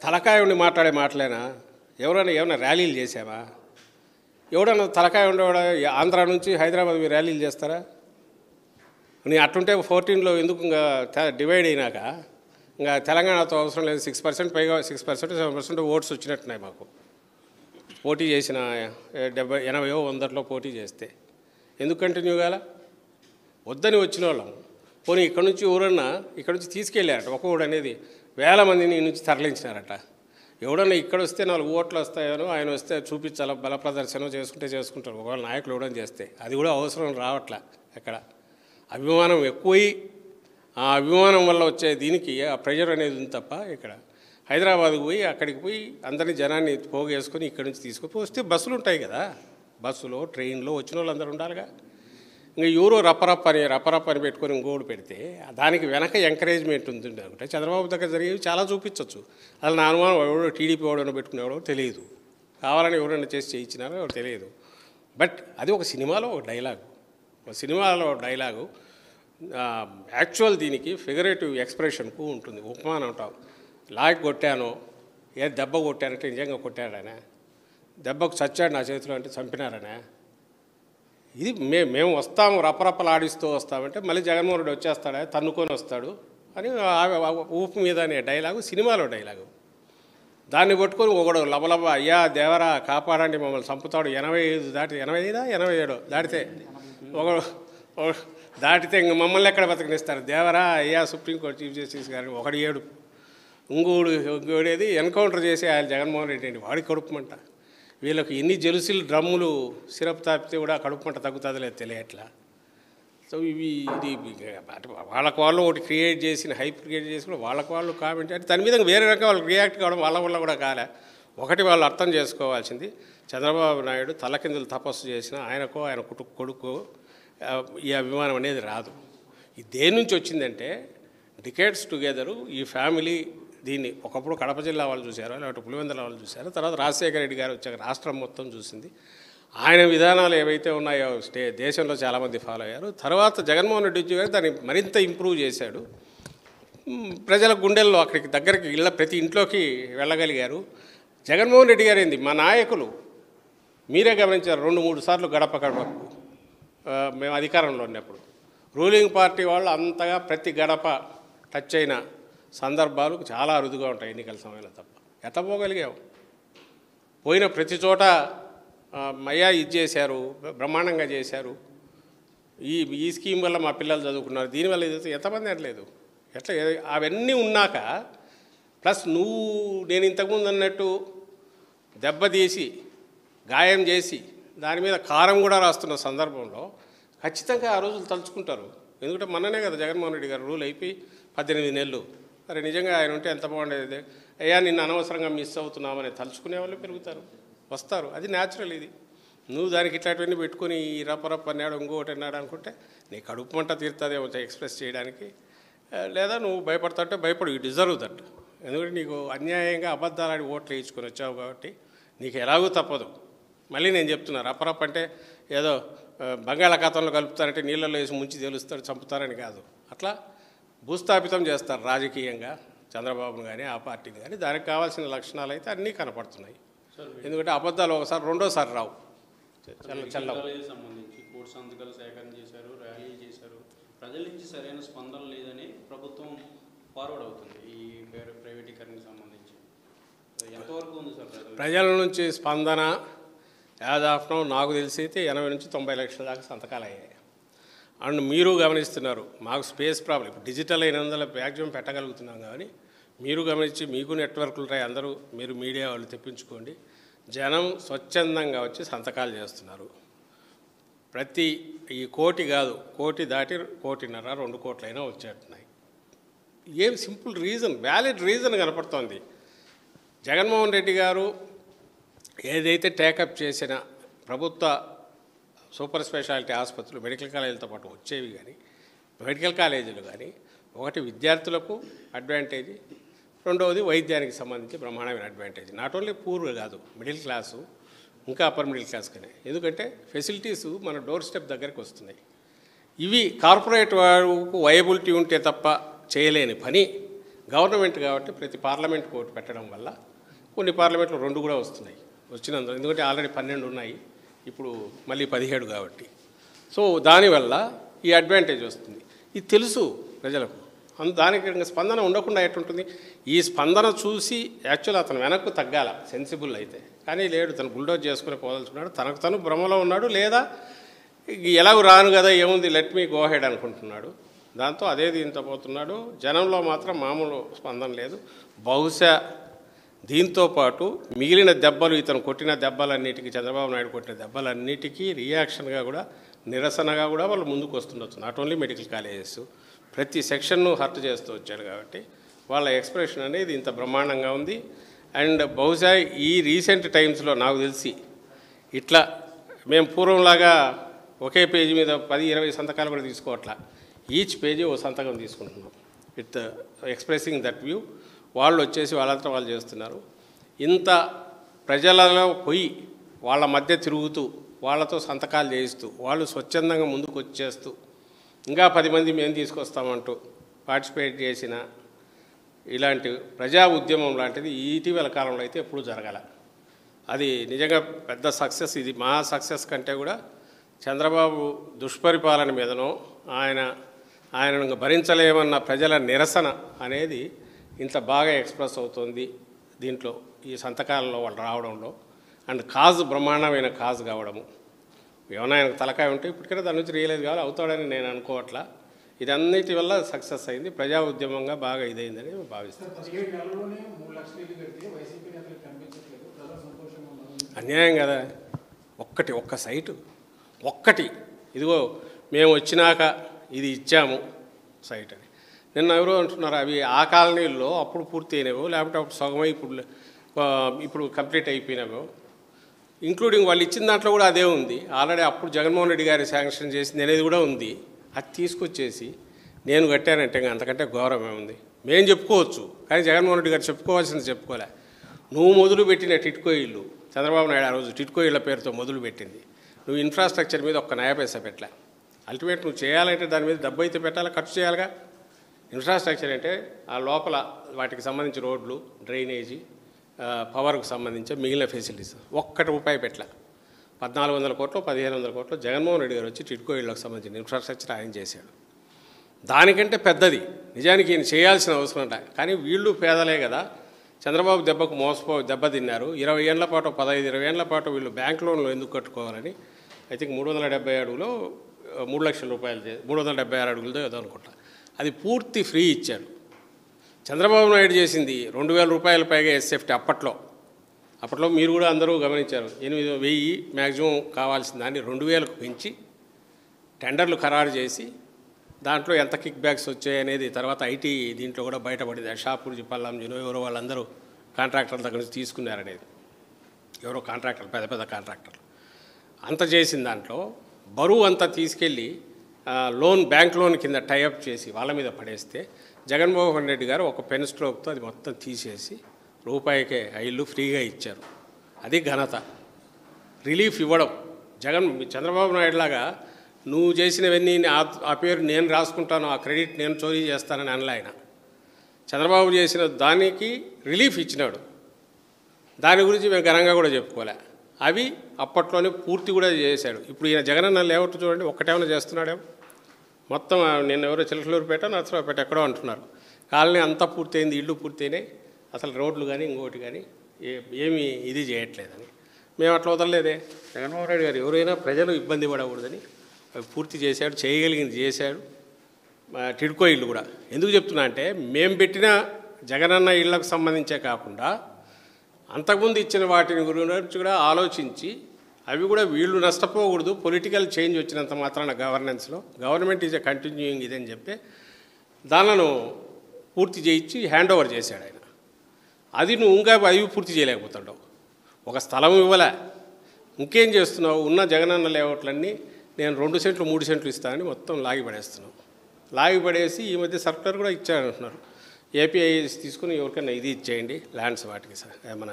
తలకాయ ఉండి మాట్లాడే మాటలేనా? ఏమైనా ర్యాలీలు చేసావా? ఎవడన్నా తలకాయ ఉండేవాడ ఆంధ్ర నుంచి హైదరాబాద్ మీరు ర్యాలీలు చేస్తారా? నీ అట్లుంటే 14లో ఎందుకు ఇంకా డివైడ్ అయినాక ఇంకా తెలంగాణతో అవసరం లేదు. 6% పైగా 6% 7% ఓట్స్ వచ్చినట్టున్నాయి మాకు. పోటీ చేసిన 70 100లో పోటీ చేస్తే ఎందుకు కంటిన్యూ కాల? వద్దని వచ్చిన వాళ్ళం. పోనీ ఇక్కడ నుంచి ఊరన్నా ఇక్కడ నుంచి తీసుకెళ్ళారట. ఒక్కొక్కడు అనేది వేల మందిని ఈ నుంచి తరలించినారట. ఎవడన్నా ఇక్కడ వస్తే 4 ఓట్లు వస్తాయనో ఆయన వస్తే చూపించాల బల ప్రదర్శన చేసుకుంటారు. ఒకవేళ నాయకులు ఇవ్వడం చేస్తే అది కూడా అవసరం రావట్లే. ఎక్కడ అభిమానం ఎక్కువై ఆ అభిమానం వల్ల వచ్చే దీనికి ఆ ప్రెజర్ అనేది ఉంది తప్ప ఇక్కడ హైదరాబాద్కి పోయి అక్కడికి పోయి అందరినీ జనాన్ని పోగేసుకొని ఇక్కడి నుంచి తీసుకొని వస్తే బస్సులు ఉంటాయి కదా, బస్సులో ట్రైన్లో వచ్చిన వాళ్ళు అందరూ ఉండాలిగా. ఇంకా ఎవరో రప్పరప్ప అని పెట్టుకొని ఇంకోటి పెడితే దానికి వెనక ఎంకరేజ్మెంట్ ఉంటుంది అనుకుంటే చంద్రబాబు దగ్గర జరిగేవి చాలా చూపించవచ్చు. అసలు నా అనుమానం ఎవడో టీడీపీ ఎవడో పెట్టుకునేవాడో తెలియదు, కావాలని ఎవరైనా చేసి చేయించినారో ఎవరు తెలియదు. బట్ అది ఒక సినిమాలో ఒక డైలాగు, యాక్చువల్ దీనికి ఫిగరేటివ్ ఎక్స్ప్రెషన్కు ఉంటుంది. ఉపమానం అంటాం. లాక్ కొట్టాను, దెబ్బ కొట్టానంటే నిజంగా కొట్టాడనే, దెబ్బకు చచ్చాడు నా చేతిలో అంటే చంపినారనే. ఇది మేము వస్తాము రప్పరప్పలాడిస్తూ వస్తామంటే మళ్ళీ జగన్మోహన్ రెడ్డి వచ్చేస్తాడా తన్నుకొని వస్తాడు అని ఊపు మీద అనే డైలాగు సినిమాలో డైలాగు. దాన్ని పట్టుకొని ఒకడు లబలబ అయ్యా దేవరా కాపాడండి మమ్మల్ని చంపుతాడు 85 దాటితే ఒకడు దాటితే ఇంక మమ్మల్ని ఎక్కడ బతకనిస్తారు దేవరా అయ్యా సుప్రీంకోర్టు చీఫ్ జస్టిస్ గారిని ఒకటి ఏడు ఇంకోడేది ఎన్కౌంటర్ చేసి ఆయన జగన్మోహన్ రెడ్డి అండి వాడి కడుపుమంట. వీళ్ళకి ఎన్ని జెలుసులు డ్రమ్ములు సిరప్ తాపితే కూడా కడుపుమంట తగ్గుతుంది లేదు తెలియట్లా. సో ఇది వాళ్ళకు వాళ్ళు ఒకటి క్రియేట్ చేసిన హైప్ క్రియేట్ చేసి కూడా వాళ్ళకు వాళ్ళు కామెంట్ అంటే దాని మీద వేరే రకం వాళ్ళు రియాక్ట్ కావడం వాళ్ళ వల్ల కూడా కాలే. ఒకటి వాళ్ళు అర్థం చేసుకోవాల్సింది చంద్రబాబు నాయుడు తలకిందులు తపస్సు చేసిన ఆయనకో ఆయన కొడుకు ఈ అభిమానం అనేది రాదు. ఇది దేని నుంచి వచ్చిందంటే డికేడ్స్ టుగెదరు ఈ ఫ్యామిలీ దీన్ని ఒకప్పుడు కడప జిల్లా వాళ్ళు చూశారు, లేకపోతే పులివెందుల వాళ్ళు చూశారు, తర్వాత రాజశేఖర రెడ్డి గారు వచ్చాక రాష్ట్రం మొత్తం చూసింది. ఆయన విధానాలు ఏవైతే ఉన్నాయో దేశంలో చాలామంది ఫాలో అయ్యారు. తర్వాత జగన్మోహన్ రెడ్డి గారు దాన్ని మరింత ఇంప్రూవ్ చేశాడు. ప్రజల గుండెల్లో అక్కడికి దగ్గరికి ప్రతి ఇంట్లోకి వెళ్ళగలిగారు. జగన్మోహన్ రెడ్డి గారు ఏంది మా నాయకులు మీరే గమనించారు 2-3 సార్లు గడపకు మేము అధికారంలో ఉన్నప్పుడు రూలింగ్ పార్టీ వాళ్ళు అంతగా ప్రతి గడప టచ్ అయిన సందర్భాలు చాలా అరుదుగా ఉంటాయి ఎన్నికల సమయంలో తప్ప. ఎత్తపోగలిగాం పోయిన ప్రతి చోట మయ్యా ఇది చేశారు, బ్రహ్మాండంగా చేశారు, ఈ స్కీమ్ వల్ల మా పిల్లలు చదువుకున్నారు, దీనివల్ల ఇది ఎంతమంది అనలేదు. ఎట్లా అవన్నీ ఉన్నాక ప్లస్ నేను ఇంతకుముందు అన్నట్టు దెబ్బతీసి గాయం చేసి దాని మీద కారం కూడా రాస్తున్న సందర్భంలో ఖచ్చితంగా ఆ రోజులు తలుచుకుంటారు. ఎందుకంటే మొన్ననే కదా జగన్మోహన్ రెడ్డి గారు రూల్ అయిపోయి 18 నెలలు. అరే నిజంగా ఆయన ఉంటే ఎంత బాగుండేది, అయ్యా నిన్ను అనవసరంగా మిస్ అవుతున్నామని తలుచుకునే వాళ్ళు పెరుగుతారు, వస్తారు. అది న్యాచురల్. ఇది నువ్వు దానికి ఇట్లాంటివన్నీ పెట్టుకుని ఈ రప్పరప్ప అన్నాడు ఇంకొకటి అన్నాడు అనుకుంటే నీ కడుపు మంట తీరుతుందేమో ఎక్స్ప్రెస్ చేయడానికి. లేదా నువ్వు భయపడతాంటే భయపడు, యూ డిజర్వ్ దట్. ఎందుకంటే నీకు అన్యాయంగా అబద్ధాలని ఓట్లు వేయించుకొని వచ్చావు కాబట్టి నీకు ఎలాగూ తప్పదు. మళ్ళీ నేను చెప్తున్నా రప్పరప్ప అంటే ఏదో బంగాళాఖాతంలో కలుపుతారంటే నీళ్ళలో వేసి ముంచి తేలుస్తాడు చంపుతారని కాదు. అట్లా భూస్థాపితం చేస్తారు రాజకీయంగా చంద్రబాబును కానీ ఆ పార్టీని కానీ. దానికి కావాల్సిన లక్షణాలు అయితే అన్నీ కనపడుతున్నాయి. ఎందుకంటే అబద్ధాలు ఒకసారి రెండోసారి రావు. సంబంధించి కోర్టు సంతకాలు సేకరణ చేశారు, ర్యాలీ చేశారు, ప్రజల నుంచి సరైన స్పందన లేదని ప్రభుత్వం ఫార్వర్డ్ అవుతుంది. ఈ ప్రైవేటీకరణకు సంబంధించి ఎంతవరకు ఉంది సార్ ప్రజల నుంచి స్పందన? యాజ్ ఆఫ్ నౌ నాకు తెలిసి అయితే 80 నుంచి 90 లక్షల దాకా సంతకాలు అయ్యాయి. అండ్ మీరు గమనిస్తున్నారు మాకు స్పేస్ ప్రాబ్లం. ఇప్పుడు డిజిటల్ అయినందువల్ల మ్యాక్సిమం పెట్టగలుగుతున్నాం. కానీ మీరు గమనించి మీకు నెట్వర్క్లు ఉంటాయి, అందరూ మీరు మీడియా వాళ్ళు తెప్పించుకోండి. జనం స్వచ్ఛందంగా వచ్చి సంతకాలు చేస్తున్నారు. ప్రతి ఈ కోటి కాదు, కోటి దాటి 1.5 2 కోట్లైనా వచ్చేట్టున్నాయి. ఏం సింపుల్ రీజన్, వ్యాలిడ్ రీజన్ కనపడుతోంది. జగన్మోహన్ రెడ్డి గారు ఏదైతే టేకప్ చేసిన ప్రభుత్వ సూపర్ స్పెషాలిటీ ఆసుపత్రులు మెడికల్ కాలేజీలతో పాటు వచ్చేవి కానీ మెడికల్ కాలేజీలు కానీ ఒకటి విద్యార్థులకు అడ్వాంటేజ్, రెండవది వైద్యానికి సంబంధించి బ్రహ్మాండమైన అడ్వాంటేజ్. నాట్ ఓన్లీ పూర్ కాదు, మిడిల్ క్లాసు ఇంకా అప్పర్ మిడిల్ క్లాస్ కానీ. ఎందుకంటే ఫెసిలిటీస్ మన డోర్ స్టెప్ దగ్గరికి వస్తున్నాయి. ఇవి కార్పొరేట్ వారికి వయబిలిటీ ఉంటే తప్ప చేయలేని పని గవర్నమెంట్ కాబట్టి ప్రతి పార్లమెంట్కి ఒకటి పెట్టడం వల్ల కొన్ని పార్లమెంట్లో 2 కూడా వస్తున్నాయి వచ్చినందుకు, ఎందుకంటే ఆల్రెడీ 12 ఉన్నాయి, ఇప్పుడు మళ్ళీ 17 కాబట్టి. సో దానివల్ల ఈ అడ్వాంటేజ్ వస్తుంది. ఇది తెలుసు ప్రజలకు, దానికి ఇంకా స్పందన ఉండకుండా ఎట్టుంటుంది. ఈ స్పందన చూసి యాక్చువల్ అతను వెనక్కు తగ్గాల సెన్సిబుల్ అయితే, కానీ లేడు, తను బుల్డోజ్ చేసుకుని పోదలుచుకున్నాడు, తనకు తను భ్రమలో ఉన్నాడు, లేదా ఎలాగో రాను కదా ఏముంది లెట్ మీ గో హెడ్ అనుకుంటున్నాడు. దాంతో అదే దీంతో పోతున్నాడు. జనంలో మాత్రం మామూలు స్పందన లేదు. బహుశా దీంతో పాటు మిగిలిన దెబ్బలు, ఇతను కొట్టిన దెబ్బలన్నిటికీ, చంద్రబాబు నాయుడు కొట్టిన దెబ్బలన్నిటికీ రియాక్షన్గా కూడా, నిరసనగా కూడా వాళ్ళు ముందుకు వస్తుండొచ్చు. నాట్ ఓన్లీ మెడికల్ కాలేజెస్, ప్రతి సెక్షన్ను హర్ట్ చేస్తూ వచ్చాడు కాబట్టి వాళ్ళ ఎక్స్ప్రెషన్ అనేది ఇంత బ్రహ్మాండంగా ఉంది. అండ్ బహుశా ఈ రీసెంట్ టైమ్స్లో నాకు తెలిసి ఇట్లా మేము పూర్వంలాగా ఒకే పేజీ మీద 10-20 సంతకాలు కూడా తీసుకోవట్లా, ఈచ్ పేజీ ఓ సంతకం తీసుకుంటున్నాం విత్ ఎక్స్ప్రెసింగ్ దట్ వ్యూ. వాళ్ళు వచ్చేసి వాళ్ళంతా వాళ్ళు చేస్తున్నారు. ఇంత ప్రజలలో పోయి వాళ్ళ మధ్య తిరుగుతూ వాళ్ళతో సంతకాలు చేయిస్తూ వాళ్ళు స్వచ్ఛందంగా ముందుకు వచ్చేస్తూ ఇంకా 10 మంది మేము తీసుకొస్తామంటూ పార్టిసిపేట్ చేసిన ఇలాంటి ప్రజా ఉద్యమం లాంటిది ఇటీవల కాలంలో అయితే ఎప్పుడూ జరగాల. అది నిజంగా పెద్ద సక్సెస్. ఇది మా సక్సెస్ కంటే కూడా చంద్రబాబు దుష్పరిపాలన మీదనో ఆయనను భరించలేమన్న ప్రజల నిరసన అనేది ఇంత బాగా ఎక్స్ప్రెస్ అవుతుంది దీంట్లో, ఈ సంతకాలలో వాళ్ళు రావడంలో. అండ్ కాజు బ్రహ్మాండమైన కాజు కావడము. ఏమైనా ఆయనకు తలకాయ ఉంటే ఇప్పటికైనా దాని నుంచి రియలైజ్ కావాలి, అవుతాడని నేను అనుకోవట్లా. ఇదన్నిటి వల్ల సక్సెస్ అయింది, ప్రజా ఉద్యమంగా బాగా ఇదైందని భావిస్తాను. అన్యాయం కదా, ఒక్క సైటు ఇదిగో మేము వచ్చినాక ఇది ఇచ్చాము సైట్ అని. నిన్న ఎవరో అంటున్నారు అవి ఆ కాలనీల్లో అప్పుడు పూర్తి అయినవో, లేకపోతే అప్పుడు సగమై ఇప్పుడు కంప్లీట్ అయిపోయినవో. ఇంక్లూడింగ్ వాళ్ళు ఇచ్చిన దాంట్లో కూడా అదే ఉంది. ఆల్రెడీ అప్పుడు జగన్మోహన్ రెడ్డి గారి శాంక్షన్ చేసింది అనేది కూడా ఉంది. అది తీసుకొచ్చేసి నేను కట్టానంటే అంతకంటే గౌరవం ఉంది. మేము చెప్పుకోవచ్చు, కానీ జగన్మోహన్ రెడ్డి గారు చెప్పుకోవాల్సింది చెప్పుకోలే. నువ్వు మొదలుపెట్టిన టిట్కో ఇల్లు, చంద్రబాబు నాయుడు ఆ రోజు టిట్కో ఇళ్ల పేరుతో మొదలుపెట్టింది. నువ్వు ఇన్ఫ్రాస్ట్రక్చర్ మీద ఒక్క నయా పైసా పెట్టలే. అల్టిమేట్ నువ్వు చేయాలంటే దాని మీద డబ్బు అయితే పెట్టాలా, ఖర్చు చేయాలిగా. ఇన్ఫ్రాస్ట్రక్చర్ అంటే ఆ లోపల వాటికి సంబంధించి రోడ్లు, డ్రైనేజీ, పవర్కు సంబంధించి మిగిలిన ఫెసిలిటీస్ ₹1 పెట్టలే. 1400 కోట్లు 1500 కోట్లు జగన్మోహన్ రెడ్డి గారు వచ్చి టిట్కో ఇళ్లకు సంబంధించిన ఇన్ఫ్రాస్ట్రక్చర్ ఆయన చేశాడు. దానికంటే పెద్దది నిజానికి ఈయన చేయాల్సిన అవసరం అంట. కానీ వీళ్ళు పేదలే కదా, చంద్రబాబు దెబ్బకు దెబ్బతిన్నారు. 20 ఏళ్ల పాటు 15-20 ఏళ్ల పాటు వీళ్ళు బ్యాంక్ లోన్లు ఎందుకు కట్టుకోవాలని ఐ థింక్ 370 అడుగులో 3 లక్షల రూపాయలు 376 అడుగులతో ఏదో అనుకుంటా, అది పూర్తి ఫ్రీ ఇచ్చాడు. చంద్రబాబు నాయుడు చేసింది ₹2000 పైగా ఎస్ఎఫ్టీ. అప్పట్లో మీరు కూడా అందరూ గమనించారు. 8,000 మ్యాక్సిమం కావాల్సిన దాన్ని 2,000కు పెంచి టెండర్లు ఖరారు చేసి దాంట్లో ఎంత కిక్ బ్యాక్స్ వచ్చాయనేది తర్వాత ఐటీ దీంట్లో కూడా బయటపడింది. షాపూర్జీ పల్లంజీనో ఎవరో వాళ్ళందరూ కాంట్రాక్టర్ల దగ్గర నుంచి తీసుకున్నారనేది, ఎవరో కాంట్రాక్టర్లు, పెద్ద కాంట్రాక్టర్లు అంత చేసిన దాంట్లో బరువు అంతా తీసుకెళ్ళి బ్యాంక్ లోన్ కింద టైఅప్ చేసి వాళ్ళ మీద పడేస్తే జగన్మోహన్ రెడ్డి గారు ఒక పెన్ స్ట్రోక్తో అది మొత్తం తీసేసి ₹1కే ఆ ఇల్లు ఫ్రీగా ఇచ్చారు. అది ఘనత, రిలీఫ్ ఇవ్వడం. చంద్రబాబు నాయుడు లాగా నువ్వు చేసినవన్నీ ఆ పేరు నేను రాసుకుంటాను, ఆ క్రెడిట్ నేను చోరీ చేస్తానని అనలే ఆయన. చంద్రబాబు చేసిన దానికి రిలీఫ్ ఇచ్చినాడు. దాని గురించి మేము ఘనంగా కూడా చెప్పుకోలే. అవి అప్పట్లోనే పూర్తి కూడా చేశాడు. ఇప్పుడు ఈయన జగనన్న లేఅవుట్ చూడండి, ఒక్కటేమైనా చేస్తున్నాడేమో. మొత్తం నేను ఎవరో చిలకలూరుపేట, నర్సరావుపేట ఎక్కడో అంటున్నారు. కాలనీ అంతా పూర్తయింది, ఇళ్ళు పూర్తయినాయి, అసలు రోడ్లు కానీ ఇంకోటి కానీ ఏమీ ఇది చేయట్లేదని. మేము అట్లా వదలలేదే. జగన్మోహన్ రెడ్డి గారు ఎవరైనా ప్రజలు ఇబ్బంది పడకూడదని పూర్తి చేశాడు, చేయగలిగింది చేశాడు. టిడ్కో ఇల్లు కూడా ఎందుకు చెప్తున్నా అంటే, మేము పెట్టిన జగనన్న ఇళ్లకు సంబంధించే కాకుండా అంతకుముందు ఇచ్చిన వాటిని గురించి కూడా ఆలోచించి అవి కూడా వీళ్ళు నష్టపోకూడదు, పొలిటికల్ చేంజ్ వచ్చినంత మాత్రాన గవర్నెన్స్లో గవర్నమెంట్ ఈజ్ ఎ కంటిన్యూయింగ్ ఇదని చెప్పి దానిను పూర్తి చేయించి హ్యాండ్ ఓవర్ చేశాడు ఆయన. అది నువ్వు ఇంకా అవి పూర్తి చేయలేకపోతాడు. ఒక స్థలం ఇవ్వలే, ఇంకేం చేస్తున్నావు? ఉన్న జగనన్న లేఅవుట్లన్నీ నేను 2 సెంట్లు 3 సెంట్లు ఇస్తానని మొత్తం లాగిపడేస్తున్నావు. లాగిపడేసి ఈ మధ్య సర్కులర్ కూడా ఇచ్చారంటున్నారు. ఏపీఐ తీసుకుని ఎవరికైనా ఇది ఇచ్చేయండి ల్యాండ్స్ వాటికి మన